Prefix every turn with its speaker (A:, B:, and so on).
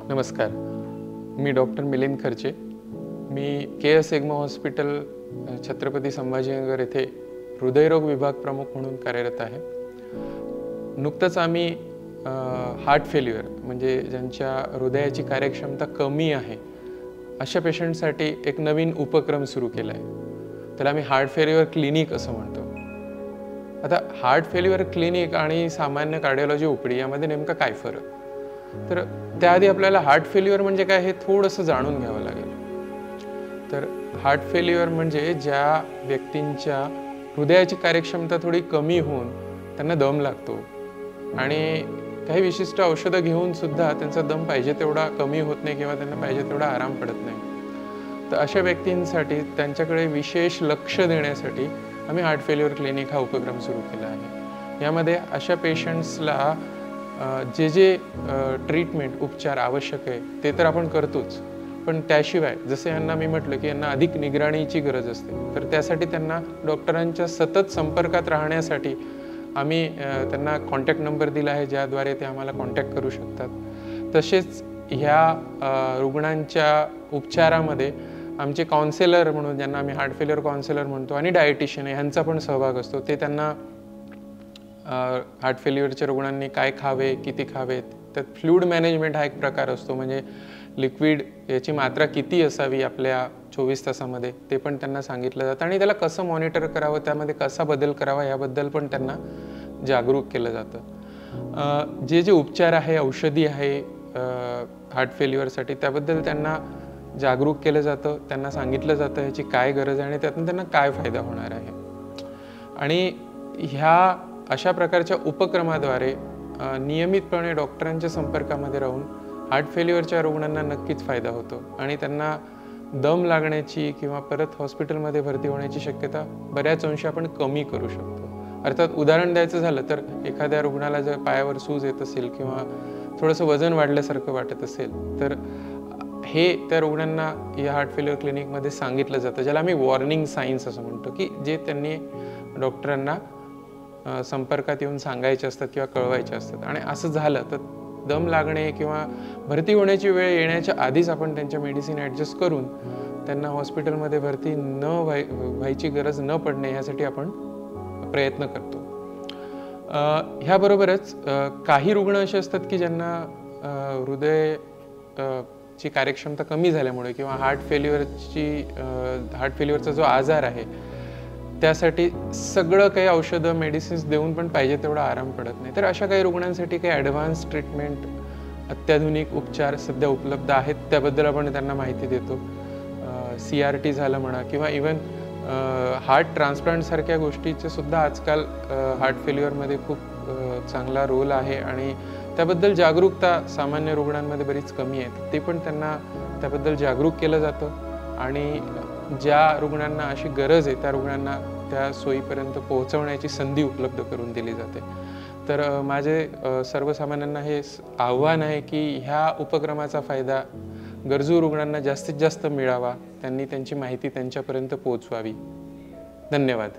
A: नमस्कार, मी डॉक्टर मिलिंद खर्चे. मी KS Angmo hospital Chhatrapati Sambhajinagar येथे हृदयरोग विभाग प्रमुख म्हणून कार्यरत आहे. नुकतंच आम्ही हार्ट फेल्युअर म्हणजे ज्यांच्या हृदयाची कार्यक्षमता कमी आहे अशा पेशंटसाठी एक नवीन उपक्रम सुरू केला आहे. त्याला आम्ही हार्ट फेल्युअर क्लिनिक असं म्हणतो. आता हार्ट फेल्युअर क्लिनिक आणि सामान्य कार्डिओलॉजी ओपीडी यामध्ये नेमका काय फरक? तर त्याआधी आपल्याला हार्ट फेल्युअर म्हणजे काय हे थोडंसं जाणून घ्यावं लागेल. तर हार्ट फेल्युअर म्हणजे ज्या व्यक्तींच्या हृदयाची कार्यक्षमता थोडी कमी होऊन त्यांना दम लागतो आणि काही विशिष्ट औषधं घेऊन सुद्धा त्यांचा दम पाहिजे तेवढा कमी होत नाही किंवा त्यांना पाहिजे तेवढा आराम पडत नाही. तर अशा व्यक्तींसाठी त्यांच्याकडे विशेष लक्ष देण्यासाठी आम्ही हार्ट फेल्युअर क्लिनिक हा उपक्रम सुरू केला आहे. यामध्ये अशा पेशंट्सला जे ट्रीटमेंट उपचार आवश्यक आहे ते तर आपण करतोच, पण त्याशिवाय जसे यांना मी म्हटलं की यांना अधिक निगराणीची गरज असते, तर त्यासाठी त्यांना डॉक्टरांच्या सतत संपर्कात राहण्यासाठी आम्ही त्यांना कॉन्टॅक्ट नंबर दिला आहे ज्याद्वारे ते आम्हाला कॉन्टॅक्ट करू शकतात. तसेच ह्या रुग्णांच्या उपचारामध्ये आमचे काउन्सिलर म्हणून ज्यांना आम्ही हार्ट फेल्युअर काउन्सिलर म्हणतो आणि डायटिशियन ह्यांचा पण सहभाग असतो. ते त्यांना हार्ट फेल्युअरच्या रुग्णांनी काय खावे, किती खावे, त्यात फ्लूइड मॅनेजमेंट हा एक प्रकार असतो, म्हणजे लिक्विड याची मात्रा किती असावी आपल्या 24 तासामध्ये ते पण त्यांना सांगितलं जातं आणि त्याला कसं मॉनिटर करावं, त्यामध्ये कसा बदल करावा याबद्दल पण त्यांना जागरूक केलं जातं. जे उपचार आहे, औषधी आहे हार्ट फेल्युअरसाठी त्याबद्दल त्यांना जागरूक केलं जातं, त्यांना सांगितलं जातं याची काय गरज आहे आणि त्यातून त्यांना काय फायदा होणार आहे. आणि ह्या अशा प्रकारच्या उपक्रमाद्वारे नियमितपणे डॉक्टरांच्या संपर्कामध्ये राहून हार्ट फेल्युअरच्या रुग्णांना नक्कीच फायदा होतो आणि त्यांना दम लागण्याची किंवा परत हॉस्पिटलमध्ये भरती होण्याची शक्यता बऱ्याच अंशी आपण कमी करू शकतो. अर्थात उदाहरण द्यायचं झालं तर एखाद्या रुग्णाला जर पायावर सूज येत असेल किंवा थोडंसं वजन वाढल्यासारखं वाटत असेल तर हे त्या रुग्णांना या हार्ट फेल्युअर क्लिनिकमध्ये सांगितलं जातं, ज्याला आम्ही वॉर्निंग साईन्स असं म्हणतो, की जे त्यांनी डॉक्टरांना संपर्कात येऊन सांगायचे असतात किंवा कळवायचे असतात. आणि असं झालं तर दम लागणे किंवा भरती होण्याची वेळ येण्याच्या आधीच आपण त्यांच्या मेडिसिन ॲडजस्ट करून त्यांना हॉस्पिटलमध्ये भरती व्हायची गरज न पडणे यासाठी आपण प्रयत्न करतो. ह्याबरोबरच काही रुग्ण असे असतात की ज्यांना हृदय ची कार्यक्षमता कमी झाल्यामुळे किंवा हार्ट फेल्युअरचा जो आजार आहे त्यासाठी सगळं काही औषधं मेडिसिन्स देऊन पण पाहिजे तेवढा आराम पडत नाही. तर अशा काही रुग्णांसाठी काही ॲडव्हान्स ट्रीटमेंट, अत्याधुनिक उपचार सध्या उपलब्ध आहेत, त्याबद्दल आपण त्यांना माहिती देतो. CRT झालं म्हणा किंवा इवन हार्ट ट्रान्सप्लांटसारख्या गोष्टीचे सुद्धा आजकाल हार्ट फेल्युअरमध्ये खूप चांगला रोल आहे आणि त्याबद्दल जागरूकता सामान्य रुग्णांमध्ये बरीच कमी आहे. ते पण त्यांना त्याबद्दल जागरूक केलं जातं आणि ज्या रुग्णांना अशी गरज आहे त्या रुग्णांना त्या सोयीपर्यंत पोहोचवण्याची संधी उपलब्ध करून दिली जाते. तर माझे सर्वसामान्यांना हे आव्हान आहे की ह्या उपक्रमाचा फायदा गरजू रुग्णांना जास्तीत जास्त मिळावा, त्यांनी त्यांची माहिती त्यांच्यापर्यंत पोहोचवावी. धन्यवाद.